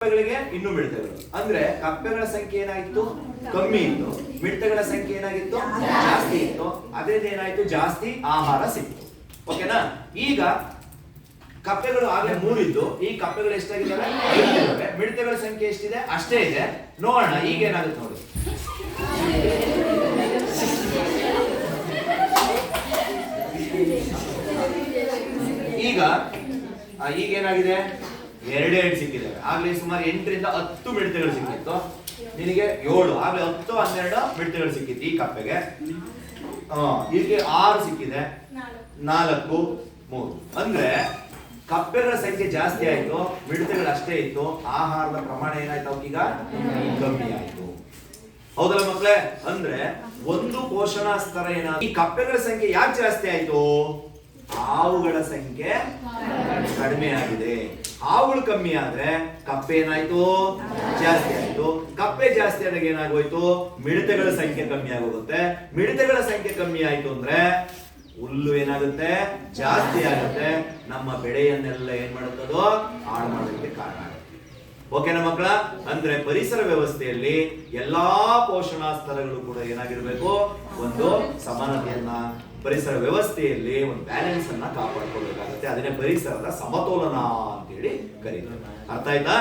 ಕಪ್ಪೆಗಳಿಗೆ ಇನ್ನೂ ಮಿಡತೆಗಳು ಅಂದ್ರೆ ಕಪ್ಪೆಗಳ ಸಂಖ್ಯೆ ಏನಾಗಿತ್ತು ಕಮ್ಮಿ ಇತ್ತು, ಮಿಡತೆಗಳ ಸಂಖ್ಯೆ ಏನಾಗಿತ್ತು ಜಾಸ್ತಿ ಇತ್ತು. ಅದ್ರಿಂದ ಏನಾಯ್ತು ಜಾಸ್ತಿ ಆಹಾರ ಸಿಕ್ತು. ಓಕೆನಾ? ಈಗ ಕಪ್ಪೆಗಳು ಆಗ್ಲೇ 3 ಇದ್ದು, ಈ ಕಪ್ಪೆಗಳು ಎಷ್ಟಾಗಿದ್ದಾವೆ 5 ಇದ್ದಾವೆ. ಮಿಡತೆಗಳ ಸಂಖ್ಯೆ ಎಷ್ಟಿದೆ ಅಷ್ಟೇ ಇದೆ. ನೋಡೋಣ ಈಗ ಏನಾಗುತ್ತೆ ನೋಡಿ. ಈಗ ಏನಾಗಿದೆ 2 ಸಿಕ್ಕಿದ್ದಾವೆ. ಆಗ್ಲೇ ಸುಮಾರು 8 ರಿಂದ 10 ಮಿಡತೆಗಳು ಸಿಕ್ಕಿತ್ತು. ನಿನಗೆ 7 ಆಗ್ಲೇ 10 12 ಮಿಡತೆಗಳು ಸಿಕ್ಕಿತ್ತು ಈ ಕಪ್ಪೆಗೆ. ಈಗ 6 ಸಿಕ್ಕಿದೆ, 4 3. ಅಂದ್ರೆ ಕಪ್ಪೆಗಳ ಸಂಖ್ಯೆ ಜಾಸ್ತಿ ಆಯ್ತು, ಮಿಡತೆಗಳು ಅಷ್ಟೇ ಇತ್ತು. ಆಹಾರದ ಪ್ರಮಾಣ ಏನಾಯ್ತು ಈಗ ಕಮ್ಮಿ ಆಯ್ತು. ಹೌದಲ್ಲ ಮಕ್ಕಳೇ? ಅಂದ್ರೆ ಒಂದು ಪೋಷಣಾ ಸ್ತರ ಏನಾಯ್ತು, ಈ ಕಪ್ಪೆಗಳ ಸಂಖ್ಯೆ ಯಾಕೆ ಜಾಸ್ತಿ ಆಯ್ತು? ಹಾವುಗಳ ಸಂಖ್ಯೆ ಕಡಿಮೆ ಆಗಿದೆ. ಹಾವುಗಳು ಕಮ್ಮಿ ಆದ್ರೆ ಕಪ್ಪೆ ಏನಾಯ್ತು ಜಾಸ್ತಿ ಆಯ್ತು. ಕಪ್ಪೆ ಜಾಸ್ತಿ ಆದಾಗ ಏನಾಗೋಯ್ತು ಮಿಡತೆಗಳ ಸಂಖ್ಯೆ ಕಮ್ಮಿ ಆಗೋಗುತ್ತೆ. ಮಿಡತೆಗಳ ಸಂಖ್ಯೆ ಕಮ್ಮಿ ಆಯ್ತು ಅಂದ್ರೆ ಹುಲ್ಲು ಏನಾಗುತ್ತೆ ಜಾಸ್ತಿ ಆಗುತ್ತೆ. ನಮ್ಮ ಬೆಳೆಯನ್ನೆಲ್ಲ ಏನ್ ಮಾಡುತ್ತದೋ ಹಾಳು ಮಾಡೋದಕ್ಕೆ ಕಾರಣ ಆಗುತ್ತೆ. ಓಕೆನಾ ಮಕ್ಕಳ? ಅಂದ್ರೆ ಪರಿಸರ ವ್ಯವಸ್ಥೆಯಲ್ಲಿ ಎಲ್ಲಾ ಪೋಷಣಾ ಸ್ತರಗಳು ಕೂಡ ಏನಾಗಿರ್ಬೇಕು, ಒಂದು ಸಮಾನತೆಯನ್ನ, ಪರಿಸರ ವ್ಯವಸ್ಥೆಯಲ್ಲಿ ಒಂದು ಬ್ಯಾಲೆನ್ಸ್ ಅನ್ನ ಕಾಪಾಡ್ಕೊಳ್ಬೇಕಾಗುತ್ತೆ. ಅದನ್ನೇ ಪರಿಸರದ ಸಮತೋಲನ ಅಂತೇಳಿ ಕರೀತಾರೆ. ಅರ್ಥ ಆಯ್ತಾ?